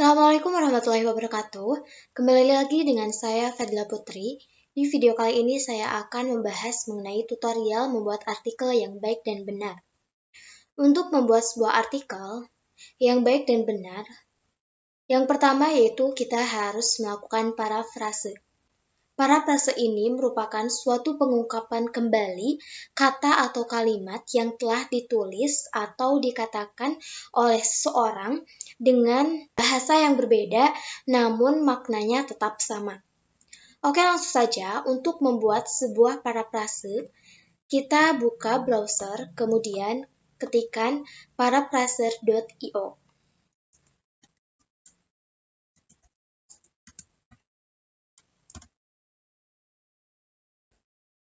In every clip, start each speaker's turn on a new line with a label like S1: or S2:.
S1: Assalamualaikum warahmatullahi wabarakatuh. Kembali lagi dengan saya Fadila Putri. Di video kali ini saya akan membahas mengenai tutorial membuat artikel yang baik dan benar. Untuk membuat sebuah artikel yang baik dan benar, yang pertama yaitu kita harus melakukan parafrase. Parafrase ini merupakan suatu pengungkapan kembali kata atau kalimat yang telah ditulis atau dikatakan oleh seseorang dengan bahasa yang berbeda, namun maknanya tetap sama. Oke, langsung saja untuk membuat sebuah parafrase, kita buka browser, kemudian ketikkan paraphrase.io.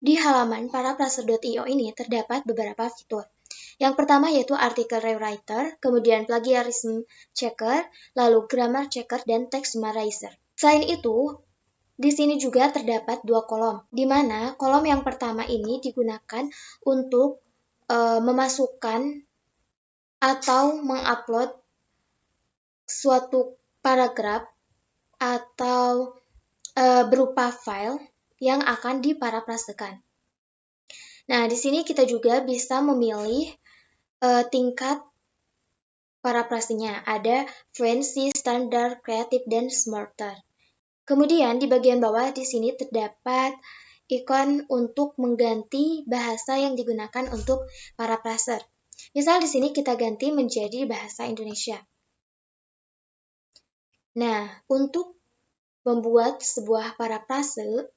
S1: Di halaman paraphrase.io ini terdapat beberapa fitur. Yang pertama yaitu artikel rewriter, kemudian plagiarism checker, lalu grammar checker, dan text summarizer. Selain itu, di sini juga terdapat dua kolom, di mana kolom yang pertama ini digunakan untuk memasukkan atau mengupload suatu paragraf atau berupa file yang akan diparafrasekan. Nah, di sini kita juga bisa memilih tingkat parafrasenya. Ada fluency, standard, creative, dan smarter. Kemudian di bagian bawah di sini terdapat ikon untuk mengganti bahasa yang digunakan untuk parafraser. Misal di sini kita ganti menjadi bahasa Indonesia. Nah, untuk membuat sebuah parafrase,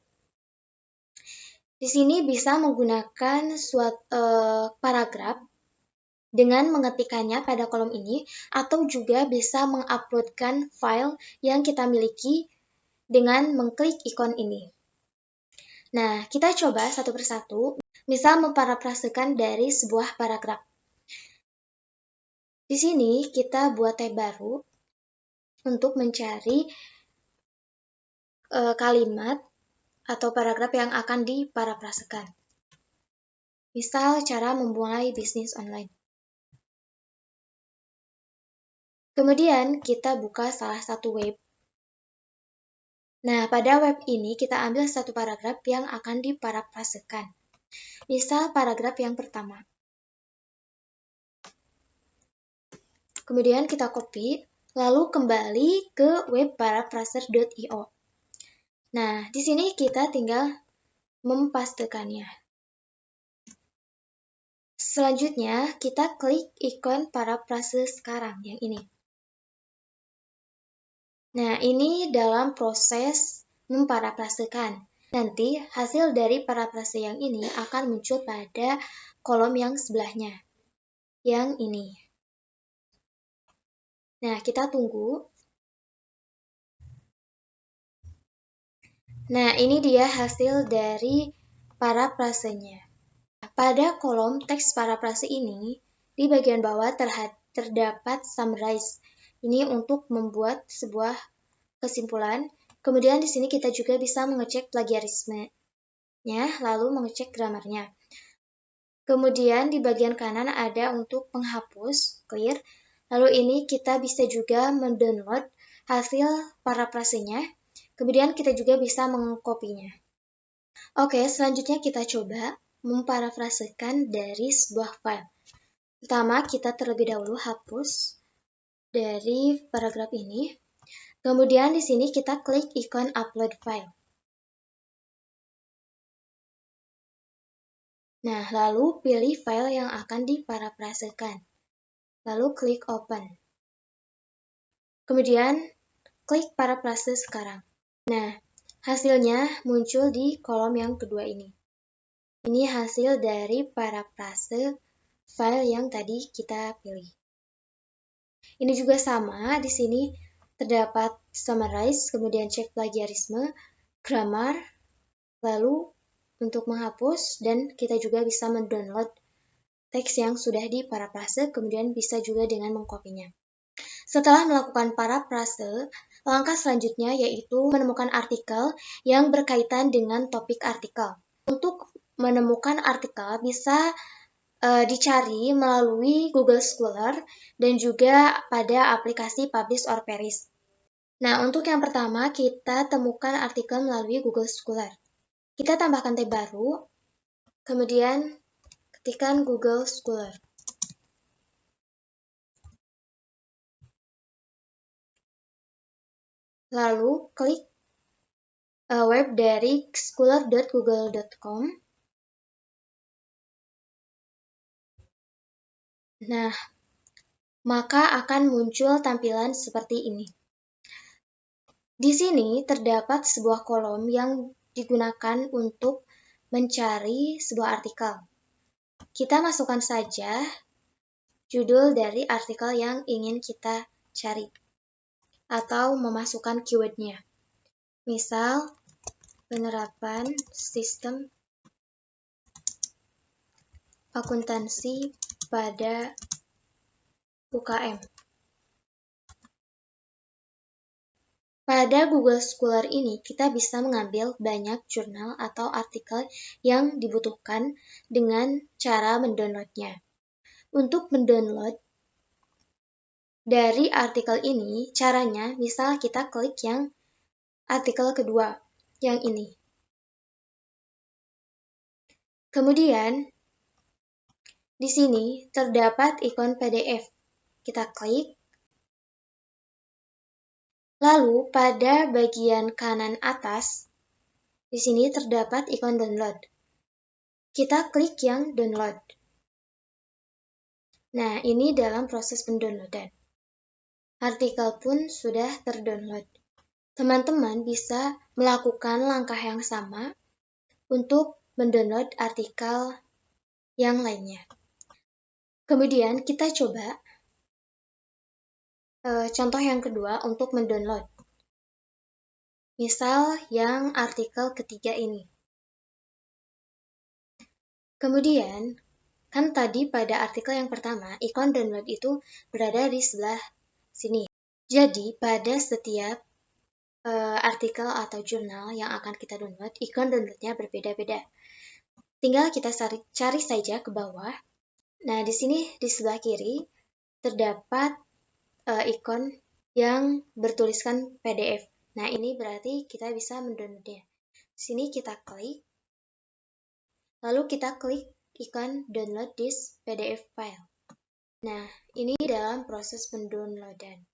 S1: di sini bisa menggunakan suatu paragraf dengan mengetikkannya pada kolom ini, atau juga bisa menguploadkan file yang kita miliki dengan mengklik ikon ini. Nah, kita coba satu persatu, misal memparafrasekan dari sebuah paragraf. Di sini kita buat tab baru untuk mencari kalimat atau paragraf yang akan diparafrasekan. Misal cara memulai bisnis online. Kemudian kita buka salah satu web. Nah, pada web ini kita ambil satu paragraf yang akan diparafrasekan. Misal paragraf yang pertama. Kemudian kita copy, lalu kembali ke web paraphrase.io. Nah, di sini kita tinggal mempastekannya. Selanjutnya, kita klik ikon paraphrase sekarang, yang ini. Nah, ini dalam proses memparafrasekan. Nanti hasil dari parafrase yang ini akan muncul pada kolom yang sebelahnya, yang ini. Nah, kita tunggu. Nah, ini dia hasil dari parafrasenya. Pada kolom teks parafrase ini, di bagian bawah terdapat summarize. Ini untuk membuat sebuah kesimpulan. Kemudian di sini kita juga bisa mengecek plagiarismenya, lalu mengecek gramarnya. Kemudian di bagian kanan ada untuk penghapus, clear. Lalu ini kita bisa juga mendownload hasil parafrasenya. Kemudian kita juga bisa mengkopinya. Oke, selanjutnya kita coba memparafrasekan dari sebuah file. Pertama, kita terlebih dahulu hapus dari paragraf ini. Kemudian di sini kita klik ikon upload file. Nah, lalu pilih file yang akan diparafrasekan. Lalu klik open. Kemudian klik parafrase sekarang. Nah, hasilnya muncul di kolom yang kedua ini. Ini hasil dari parafrase file yang tadi kita pilih. Ini juga sama, di sini terdapat summarize, kemudian cek plagiarisme, grammar, lalu untuk menghapus, dan kita juga bisa mendownload teks yang sudah diparafrase, kemudian bisa juga dengan mengkopinya. Setelah melakukan parafrase, langkah selanjutnya yaitu menemukan artikel yang berkaitan dengan topik artikel. Untuk menemukan artikel bisa dicari melalui Google Scholar dan juga pada aplikasi Publish or Perish. Nah, untuk yang pertama, kita temukan artikel melalui Google Scholar. Kita tambahkan tab baru, kemudian ketikkan Google Scholar. Lalu, klik web dari scholar.google.com. Nah, maka akan muncul tampilan seperti ini. Di sini terdapat sebuah kolom yang digunakan untuk mencari sebuah artikel. Kita masukkan saja judul dari artikel yang ingin kita cari, atau memasukkan keywordnya. Misal, penerapan sistem akuntansi pada UKM. Pada Google Scholar ini, kita bisa mengambil banyak jurnal atau artikel yang dibutuhkan dengan cara mendownloadnya. Untuk mendownload dari artikel ini, caranya misal kita klik yang artikel kedua, yang ini. Kemudian, di sini terdapat ikon PDF. Kita klik. Lalu, pada bagian kanan atas, di sini terdapat ikon download. Kita klik yang download. Nah, ini dalam proses pendownloadan. Artikel pun sudah terdownload. Teman-teman bisa melakukan langkah yang sama untuk mendownload artikel yang lainnya. Kemudian kita coba contoh yang kedua untuk mendownload. Misal yang artikel ketiga ini. Kemudian, kan tadi pada artikel yang pertama, ikon download itu berada di sebelah sini. Jadi, pada setiap artikel atau jurnal yang akan kita download, ikon downloadnya berbeda-beda. Tinggal kita cari saja ke bawah. Nah, di sini di sebelah kiri terdapat ikon yang bertuliskan PDF. Nah, ini berarti kita bisa mendownloadnya. Di sini kita klik, lalu kita klik ikon download this PDF file. Nah, ini dalam proses pendownloadan.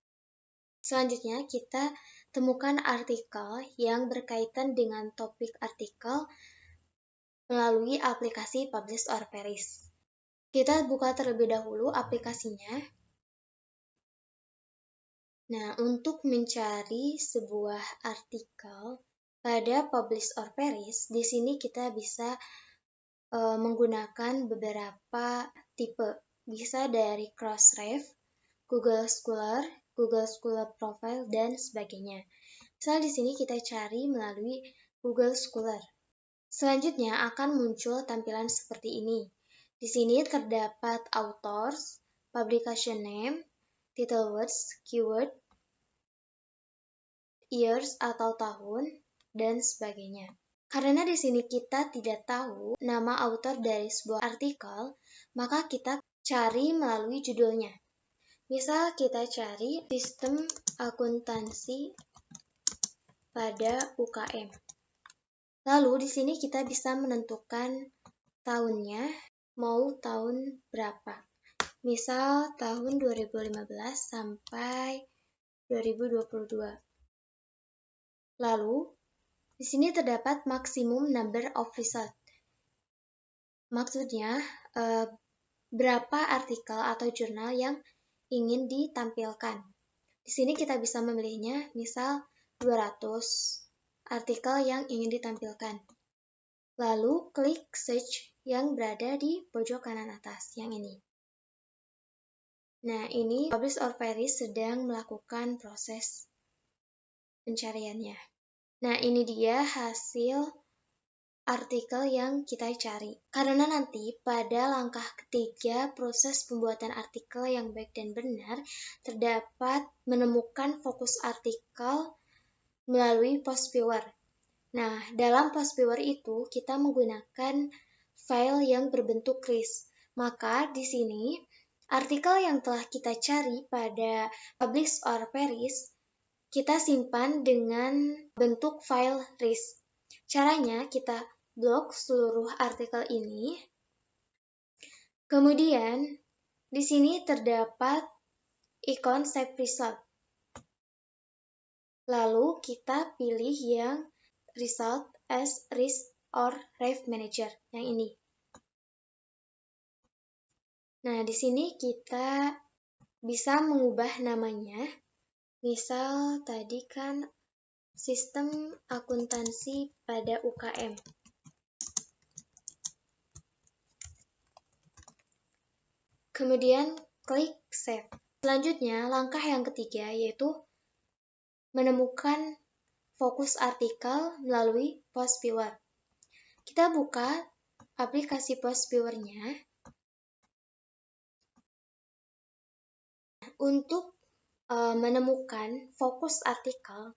S1: Selanjutnya, kita temukan artikel yang berkaitan dengan topik artikel melalui aplikasi Publish or Perish. Kita buka terlebih dahulu aplikasinya. Nah, untuk mencari sebuah artikel pada Publish or Perish, di sini kita bisa menggunakan beberapa tipe. Bisa dari Crossref, Google Scholar, Google Scholar Profile, dan sebagainya. Misal di sini kita cari melalui Google Scholar. Selanjutnya akan muncul tampilan seperti ini. Di sini terdapat authors, publication name, title words, keyword, years atau tahun, dan sebagainya. Karena di sini kita tidak tahu nama author dari sebuah artikel, maka kita cari melalui judulnya. Misal kita cari sistem akuntansi pada UKM. Lalu di sini kita bisa menentukan tahunnya, mau tahun berapa. Misal tahun 2015 sampai 2022. Lalu di sini terdapat maksimum number of result. Maksudnya berapa artikel atau jurnal yang ingin ditampilkan. Di sini kita bisa memilihnya, misal 200 artikel yang ingin ditampilkan. Lalu klik search yang berada di pojok kanan atas, yang ini. Nah, ini Publish or Perish sedang melakukan proses pencariannya. Nah, ini dia hasil artikel yang kita cari. Karena nanti pada langkah ketiga proses pembuatan artikel yang baik dan benar terdapat menemukan fokus artikel melalui post viewer. Nah, dalam post viewer itu kita menggunakan file yang berbentuk kris. Maka di sini artikel yang telah kita cari pada Publish or Perish kita simpan dengan bentuk file RIS. Caranya kita blok seluruh artikel ini. Kemudian di sini terdapat ikon Save Result. Lalu kita pilih yang Result as RIS or Ref Manager, yang ini. Nah, di sini kita bisa mengubah namanya. Misal tadi kan sistem akuntansi pada UKM. Kemudian klik Save. Selanjutnya, langkah yang ketiga yaitu menemukan fokus artikel melalui Post Viewer. Kita buka aplikasi Post Viewer-nya. Untuk menemukan fokus artikel,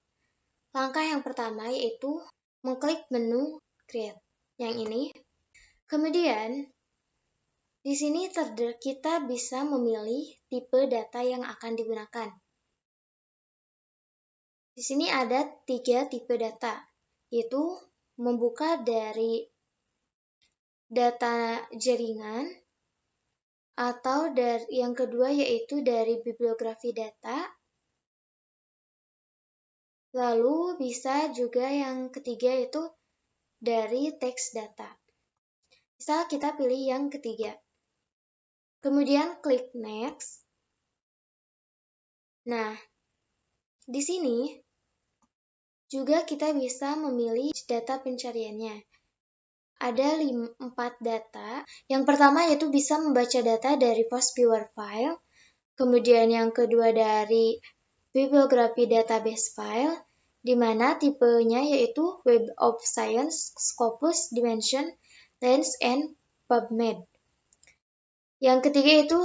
S1: langkah yang pertama yaitu mengklik menu Create, yang ini. Kemudian, di sini kita bisa memilih tipe data yang akan digunakan. Di sini ada 3 tipe data, yaitu membuka dari data jaringan, atau yang kedua yaitu dari bibliografi data. Lalu bisa juga yang ketiga yaitu dari teks data. Misal kita pilih yang ketiga. Kemudian klik Next. Nah, di sini juga kita bisa memilih data pencariannya. Ada 4 data. Yang pertama yaitu bisa membaca data dari Post Viewer File. Kemudian yang kedua dari bibliografi database file, di mana tipenya yaitu Web of Science, Scopus, Dimension, Lens, and PubMed. Yang ketiga itu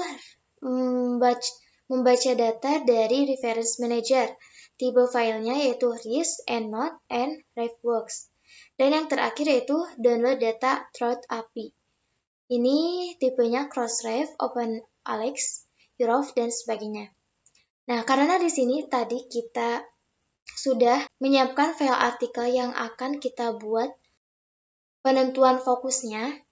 S1: membaca data dari Reference Manager. Tipe filenya yaitu RIS, EndNote, and RefWorks. Dan yang terakhir yaitu download data through API. Ini tipenya Crossref, OpenAlex, Eurov, dan sebagainya. Nah, karena di sini tadi kita sudah menyiapkan file artikel yang akan kita buat penentuan fokusnya,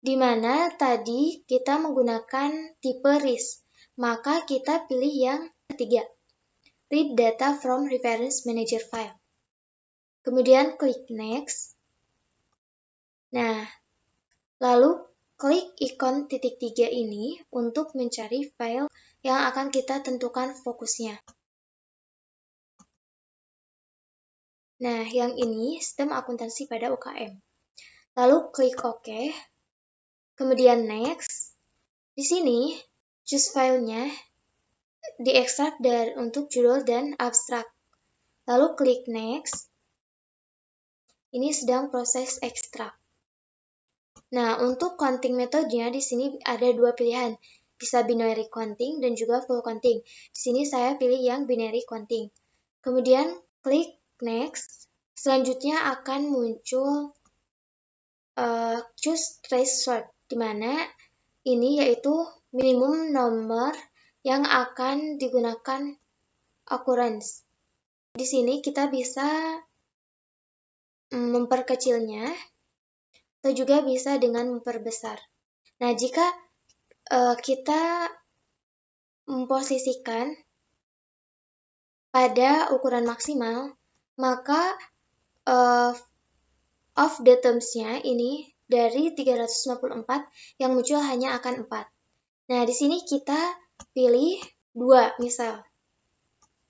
S1: di mana tadi kita menggunakan tipe RIS, maka kita pilih yang ketiga, Read Data from Reference Manager File. Kemudian klik Next. Nah, lalu klik ikon titik 3 ini untuk mencari file yang akan kita tentukan fokusnya. Nah, yang ini sistem akuntansi pada UKM. Lalu klik OK. Kemudian Next. Di sini, choose filenya diekstrak untuk judul dan abstrak. Lalu klik Next. Ini sedang proses ekstrak. Nah, untuk counting metodenya di sini ada 2 pilihan. Bisa binary counting dan juga full counting. Di sini saya pilih yang binary counting. Kemudian klik Next. Selanjutnya akan muncul choose trace sort, di mana ini yaitu minimum nomor yang akan digunakan occurrence. Di sini kita bisa memperkecilnya atau juga bisa dengan memperbesar. Nah, jika kita memposisikan pada ukuran maksimal, maka of the terms-nya ini dari 354 yang muncul hanya akan 4. Nah, di sini kita pilih 2 misal.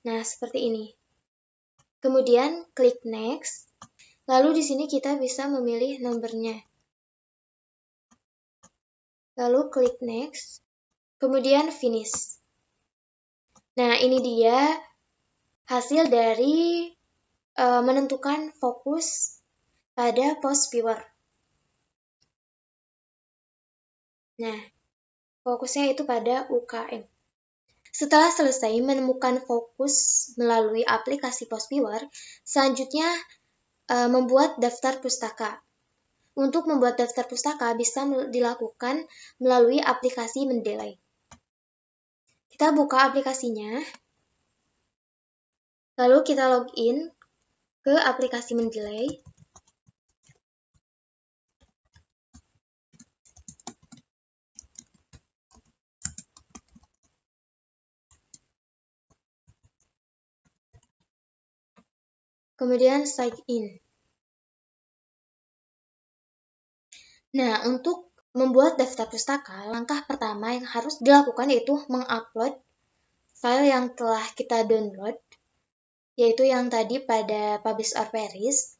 S1: Nah, seperti ini. Kemudian klik Next. Lalu di sini kita bisa memilih nomornya. Lalu klik Next. Kemudian Finish. Nah, ini dia hasil dari menentukan fokus pada Post Viewer. Nah, fokusnya itu pada UKM. Setelah selesai menemukan fokus melalui aplikasi Post Viewer, selanjutnya membuat daftar pustaka. Untuk membuat daftar pustaka bisa dilakukan melalui aplikasi Mendeley. Kita buka aplikasinya. Lalu kita login ke aplikasi Mendeley. Kemudian sign in. Nah, untuk membuat daftar pustaka, langkah pertama yang harus dilakukan yaitu mengupload file yang telah kita download, yaitu yang tadi pada Publish or Perish,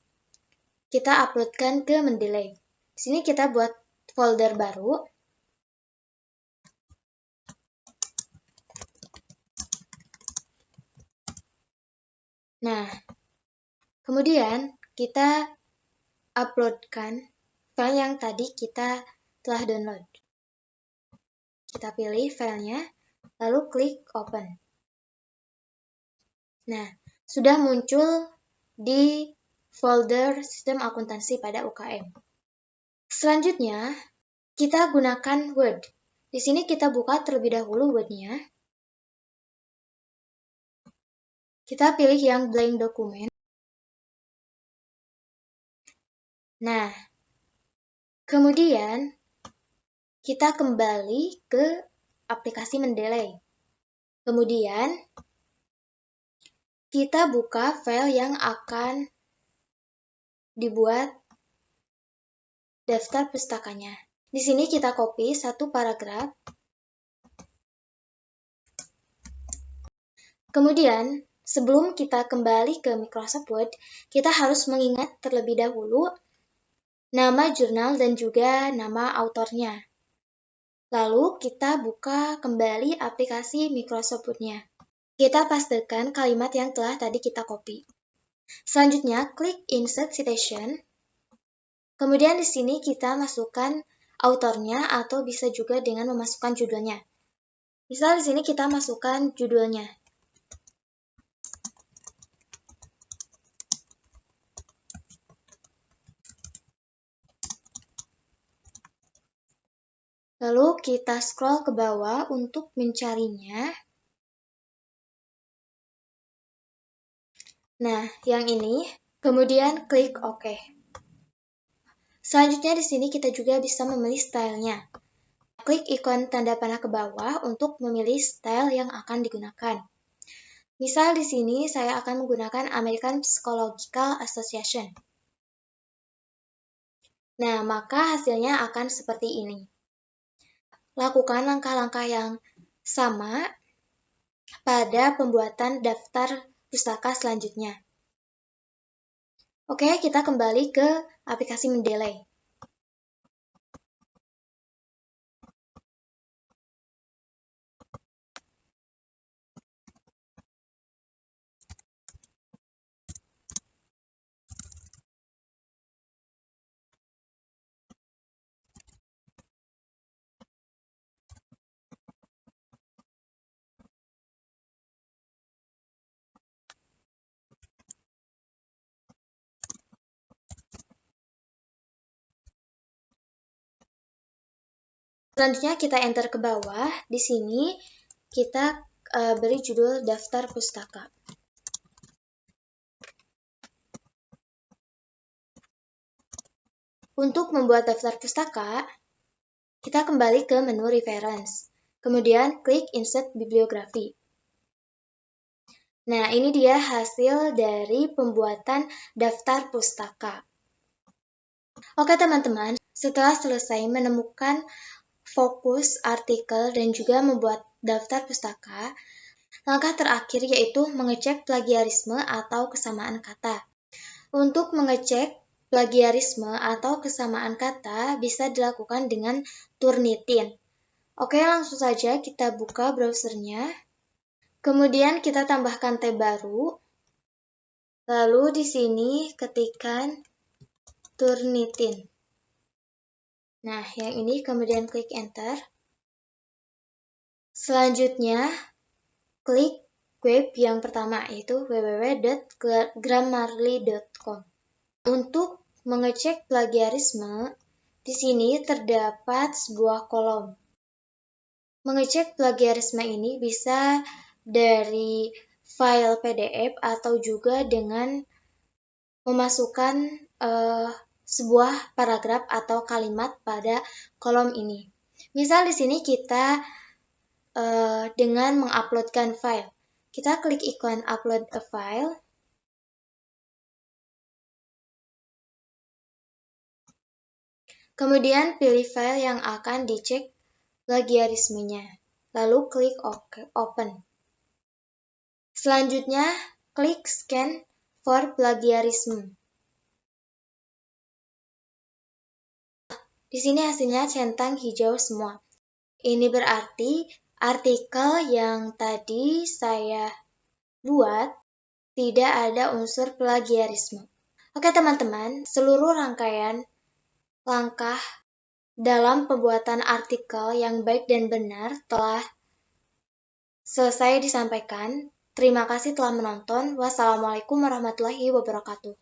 S1: kita uploadkan ke Mendeley. Di sini kita buat folder baru. Nah, kemudian kita uploadkan file yang tadi kita telah download. Kita pilih filenya, lalu klik open. Nah, sudah muncul di folder sistem akuntansi pada UKM. Selanjutnya, kita gunakan Word. Di sini kita buka terlebih dahulu Word-nya. Kita pilih yang blank dokumen. Nah, kemudian kita kembali ke aplikasi Mendeley. Kemudian, kita buka file yang akan dibuat daftar pustakanya. Di sini kita copy satu paragraf. Kemudian, sebelum kita kembali ke Microsoft Word, kita harus mengingat terlebih dahulu nama jurnal dan juga nama autornya. Lalu kita buka kembali aplikasi Microsoft Word-nya. Kita pastekan kalimat yang telah tadi kita copy. Selanjutnya, klik Insert Citation. Kemudian di sini kita masukkan autornya atau bisa juga dengan memasukkan judulnya. Misal di sini kita masukkan judulnya. Lalu kita scroll ke bawah untuk mencarinya. Nah, yang ini. Kemudian klik OK. Selanjutnya di sini kita juga bisa memilih stylenya. Klik ikon tanda panah ke bawah untuk memilih style yang akan digunakan. Misal di sini saya akan menggunakan American Psychological Association. Nah, maka hasilnya akan seperti ini. Lakukan langkah-langkah yang sama pada pembuatan daftar pustaka selanjutnya. Oke, kita kembali ke aplikasi Mendeley. Selanjutnya kita enter ke bawah. Di sini kita beri judul daftar pustaka. Untuk membuat daftar pustaka, kita kembali ke menu reference. Kemudian klik insert bibliografi. Nah, ini dia hasil dari pembuatan daftar pustaka. Oke teman-teman, setelah selesai menemukan fokus artikel dan juga membuat daftar pustaka, langkah terakhir yaitu mengecek plagiarisme atau kesamaan kata. Untuk mengecek plagiarisme atau kesamaan kata bisa dilakukan dengan Turnitin. Oke, langsung saja kita buka browsernya. Kemudian kita tambahkan tab baru. Lalu di sini ketikkan Turnitin. Nah, yang ini kemudian klik enter. Selanjutnya, klik web yang pertama, yaitu www.grammarly.com. Untuk mengecek plagiarisme, di sini terdapat sebuah kolom. Mengecek plagiarisme ini bisa dari file PDF atau juga dengan memasukkan sebuah paragraf atau kalimat pada kolom ini. Misal di sini kita dengan menguploadkan file. Kita klik ikon upload a file. Kemudian pilih file yang akan dicek plagiarismenya. Lalu klik open. Selanjutnya, klik scan for plagiarism. Di sini hasilnya centang hijau semua. Ini berarti artikel yang tadi saya buat tidak ada unsur plagiarisme. Oke teman-teman, seluruh rangkaian langkah dalam pembuatan artikel yang baik dan benar telah selesai disampaikan. Terima kasih telah menonton. Wassalamualaikum warahmatullahi wabarakatuh.